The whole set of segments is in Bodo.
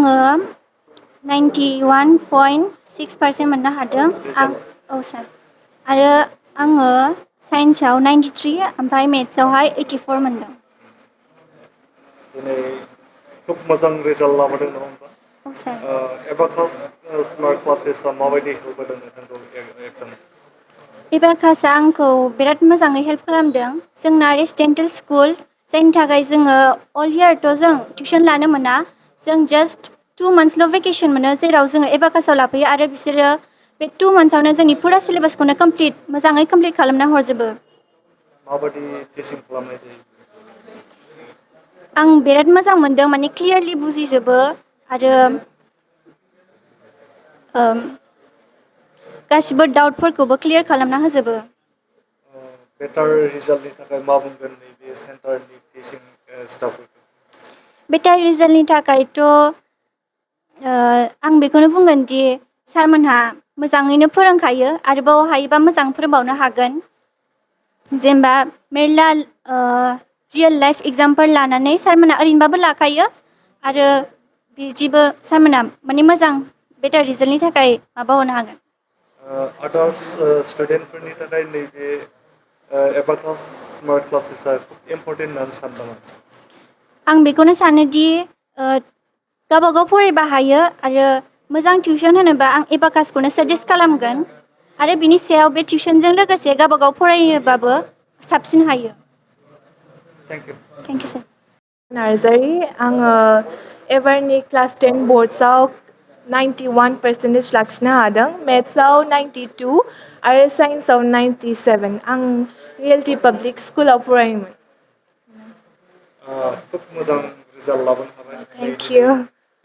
आङो 91.6% मोननो हादों औ सार आरो आङो साइन्सआव 93 ओमफ्राय मेथ्सआवहाय 84 मोनदों दिनै खुब मोजां रिजाल्ट लाबोदों नङा होमबा औ सार एबाकास स्मार्ट क्लासेसआ माबायदि हेल्प होदों नोंथांखौ एग्जाम एबाकासआ आंखौ बिराद मोजाङै हेल्प खालामदों जोंना रेसिडेन्टेल स्कुल जायनि थाखाय जोङो अल इयारथ' जों टिउसन लानो मोना जों जास्ट 2 monthsल' भेकेसन मोनो जेराव जोङो एबाकासाव लाफैयो आरो बिसोरो बे 2 monthsआवनो जोंनि फुरा सिलेबासखौनो मोजाङै कमप्लिट खालामना हरजोबो माबायदि टिचिं खालामनाय जायो आं बिराद मोजां मोनदों माने क्लियारलि बुजिजोबो आरो गासिबो डाउटफोरखौबो क्लियार खालामना होजोबो बेटार रिजाल्टनि थाखाय मा बुंगोन नैबे सेन्टारनि टिचिं स्टाफफोरखौ बेटार रिजाल्टनि थाखायथ' आं बेखौनो बुंगोन दि सारमोनहा मोजाङैनो फोरोंखायो आरोबाव हायोबा मोजां फोरोंबावनो हागोन जेनेबा मेरला रियेल लाइफ एग्जामपोल लानानै सारमोनहा ओरैनोबाबो लाखायो आरो बिदिबो सारमोनहा माने मोजां बेटार रिजाल्टनि थाखाय माबाहरनो हागोन आदार्स स्टुडेन्टफोरनि थाखाय नैबे एबाकास स्मार्ट क्लासेसआ खुब इम्परटेन्ट होननानै सानो नामा आं बेखौनो सानोदि गावबागाव फरायबा हायो आरो मोजां टिउसन होनोबा आं एबाकासखौनो साजेस्ट खालामगोन आरो बिनि सायाव बे टिउसनजों लोगोसे गावबागाव फरायोबाबो साबसिन हायो थेंक इउ सार नार्जारि आङो एबारनि क्लास 10 बर्ड्सआव 91% लाखिनो हादों मेथ्सआव 92 आरो साइन्सआव 97 आं रियेलिटि पाब्लिक स्कुलाव फरायोमोन खुब मोजां रिजाल्ट लाबोनो हाबाय थेंक इउ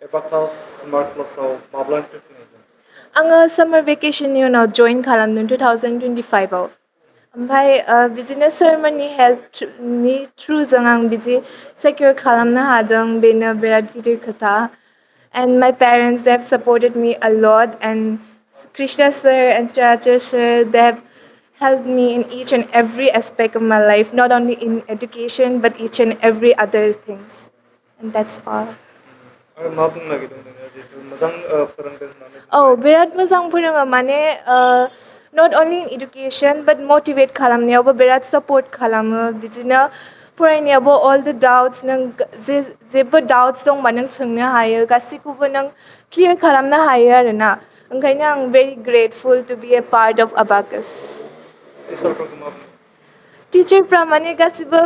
एबाकास स्मार्ट क्लासाव माब्लानिफ्राय फैनाय जायो आङो सामार भेकेसननि उनाव जइन खालामदों 2025आव ओमफ्राय बिदिनो सारमोननि हेल्पनि थ्रुजों आं बिदि सिकिउर खालामनो हादों बेनो बिराद गिदिर खोथा and my parents they have supported me a lot and Krishna sir and Chacha sir they have helped me in each and every aspect of my life not only in education but each and every other things and that's all आरो मा बुंनो नागिरदों नोङो जिहेतु मोजां फोरोंदों होननानै औ बुंबाय बिराद मोजां फोरोङो माने not only in education but motivate खालामनायावबो बिराद सापर्ट खालामो बिदिनो फरायनायावबो अल द डाउट्स नों जेबो डाउट्स दंबा नों सोंनो हायो गासैखौबो नों क्लियार खालामनो हायो आरोना ओंखायनो आं very grateful to be a part of आबाकास टिचारफोरखौ मा बुङो टिचारफ्रा माने गासिबो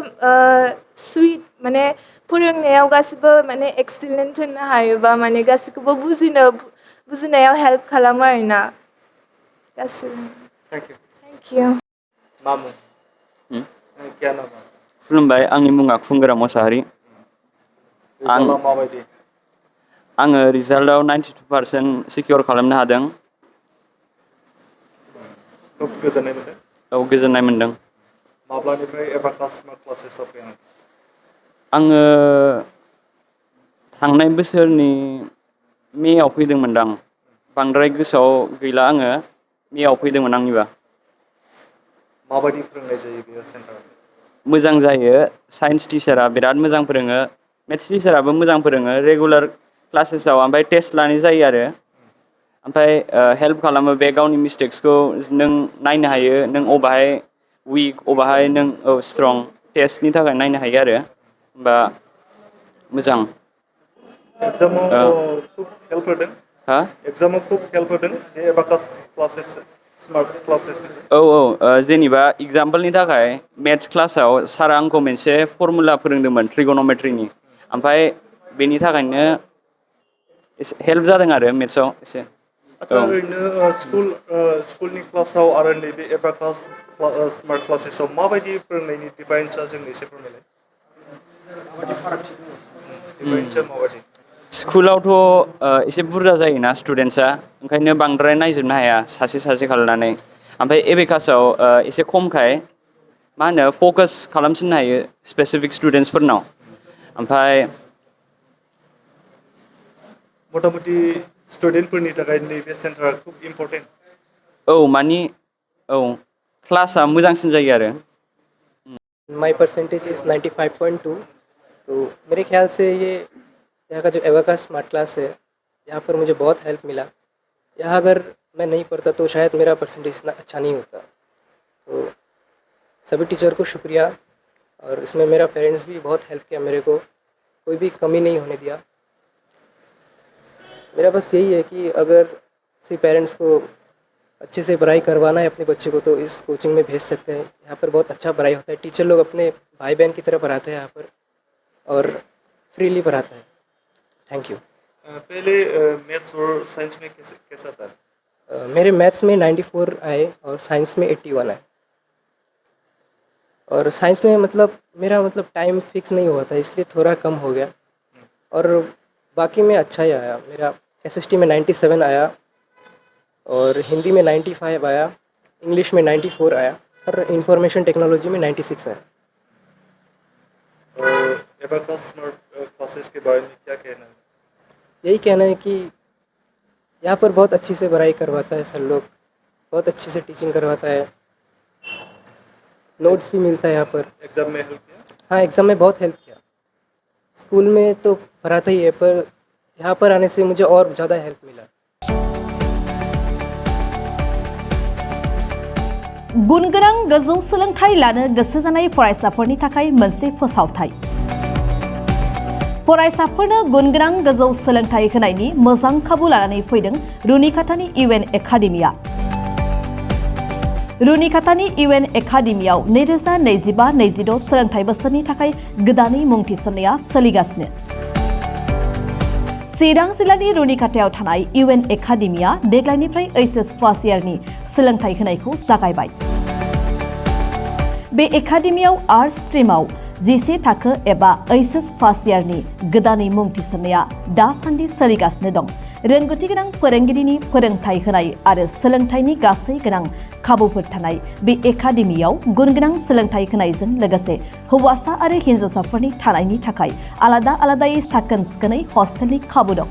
सुइट माने फोरोंनायाव गासिबो माने एक्सिलेन्ट होनो हायोबा माने गासिखौबो बुजिनायाव हेल्प खालामो आरोना गासिबो थेंक इउ मा मुं क्या नाम खुलुमबाय आंनि मुङा खुंगोरा मोसाहारि रिजाल्टआ माबायदि आङो रिजाल्टआव 92% सिकिउर खालामनो हादों खुब गोजोननाय मोनदों औ गोजोननाय मोनदों माब्लानिफ्राय एबाकास स्मार्ट क्लासेसआव फैनाय आङो थांनाय बोसोरनि मेआव फैदोंमोनदां बांद्राय गोसोआव गैला आङो मेआव फैदोंमोन आंनिबा माबायदि फोरोंनाय जायो बेयो सेन्टाराव मोजां जायो साइन्स टिचारा बिराद मोजां फोरोङो मेथ्स टिचाराबो मोजां फोरोङो रेगुलार क्लासेसाव ओमफ्राय टेस्ट लानाय जायो आरो ओमफ्राय हेल्प खालामो बे गावनि मिस्टेक्सखौ नों नायनो हायो नों अबाहाय उइक अबाहाय नों स्ट्रं टेस्टनि थाखाय नायनो हायो आरो होमबा मोजां एग्जामाव खुब हेल्प होदों हा एग्जामाव खुब हेल्प होदों बे एबाकास क्लासेस स्मार्ट क्लासेस औ जेनेबा एगजाम्पोलनि थाखाय मेथ्स क्लासाव सारा आंखौ मोनसे फर्मुला फोरोंदोंमोन ट्रिगन'मेट्रिनि ओमफ्राय बेनि थाखायनो एसे हेल्प जादों आरो मेथ्सआव एसे आচ্ছা ओरैनो स्कुलनि क्लासाव आरो नैबे एबाकास स्मार्ट क्लासेसाव माबायदि फोरोंनायनि डिफारेन्सआ जों एसे फोरमायलाय माबायदि फारागथि दङ डिफारेन्सआ माबायदि स्कुलावथ' एसे बुरजा जायोना स्टुडेन्टसा ओंखायनो बांद्राय नायजोबनो हाया सासे सासे खालामनानै ओमफ्राय एबेकासाव एसे खमखाय मा होनो फकास खालामसिननो हायो स्पेसिफिक स्टुडेन्टसफोरनाव ओमफ्राय मथा मथि स्टुडेन्टफोरनि थाखाय नैबे सेन्टारा खुब इम्परटेन्ट औ मानि औ क्लासआ मोजांसिन जायो आरो माई परसेंटेज इज़ 95.2 तो मेरे ख्याल से ये यहाँ का जो एबाकस स्मार्ट क्लास है, यहाँ पर मुझे बहुत हेल्प मिला। यहाँ अगर मैं नहीं पढ़ता तो शायद मेरा परसेंटेज इतना अच्छा नहीं होता। तो सभी टीचर को शुक्रिया, और इसमें मेरा पेरेंट्स भी बहुत हेल्प किया मेरे को, कोई भी कमी नहीं होने दिया। मेरा बस यही है कि अगर किसी पेरेंट्स को अच्छे से पढ़ाई करवाना है अपने बच्चे को तो इस कोचिंग में भेज सकते हैं। यहाँ पर बहुत अच्छा पढ़ाई होता है, टीचर लोग अपने भाई बहन की तरह पढ़ाते हैं यहाँ पर, और फ्रीली पढ़ाते हैं। Thank you. पहले मैथ्स और साइंस में कैसा था? मेरे मैथ्स में 94 आए और साइंस में 81 आए। और साइंस में मतलब मेरा टाइम फिक्स नहीं हुआ था, इसलिए थोड़ा कम हो गया, और बाकी में अच्छा ही आया। मेरा SST में 97 आया, और हिंदी में 95 आया, इंग्लिश में 94 आया, और इंफॉर्मेशन टेक्नोलॉजी में 96 आया। और एबाकस स्मार्ट क्लासेस के बारे में क्या कहना है? यही कहना है कि यहाँ पर बहुत अच्छी से पढ़ाई करवाता है सर लोग, बहुत अच्छे से टीचिंग करवाता है, नोट्स भी मिलता है यहाँ पर। एग्ज़ाम में हेल्प किया? हाँ, एग्ज़ाम में बहुत हेल्प किया। स्कूल में तो पढ़ाता ही है, पर यहाँ पर आने से मुझे और ज़्यादा हेल्प मिला। गुनगोनां गोजौ सोलोंथाइ लानो गोसो जानाय फरायसाफोरनि थाखाय मोनसे फोसावथाय। फरायसाफोरनो गुनगोनां गोजौ सोलोंथाइ होनायनि मोजां खाबु लानानै फैदों रुनिकाटानि UN एकाडेमिया। रुनिकाटानि UN एकाडेमियाव 2025-26 सोलोंथाइ बोसोरनि थाखाय गोदानै मुं थिसननाया सोलिगासिनो। चिरां जिल्लानि रुनिकाटायाव थानाय UN एकाडेमिया देग्लायनिफ्राय HS फार्स्ट इयारनि सोलोंथाइ होनायखौ जागायबाय। बे एकाडेमियाव आर्ट्स स्ट्रीमाव 11 थाखो एबा HS फार्स्ट इयारनि गोदानै मुं थिसननाया दासान्दि सोलिगासिनो दं। रोंगौथि गोनां फोरोंगिरिनि फोरोंथाइ होनाय आरो सोलोंथाइनि गासै गोनां खाबुफोर थानाय बे एकाडेमियाव गुनगोनां सोलोंथाइ होनायजों लोगोसे हौवासा आरो हिन्जावसाफोरनि थानायनि थाखाय आलादा आलादायै साखोन सिखोनै हस्टेलनि खाबु दं।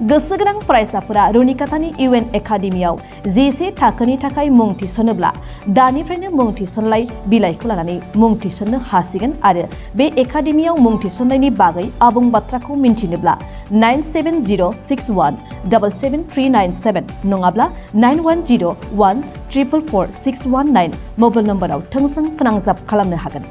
गोसो गोनां फरायसाफोरा रुनिकाटानि UN एकाडेमियाव 11 थाखोनि थाखाय मुं थिसनोब्ला दानिफ्रायनो मुं थिसनलाय बिलाइखौ लानानै मुं थिसननो हासिगोन आरो बे एकाडेमियाव मुं थिसननायनि बागै आबुं बाथ्राखौ मिन्थिनोब्ला 9706177397 नङाब्ला 9101444619 मबाइल नम्बराव थोंजों फोनांजाब खालामनो हागोन।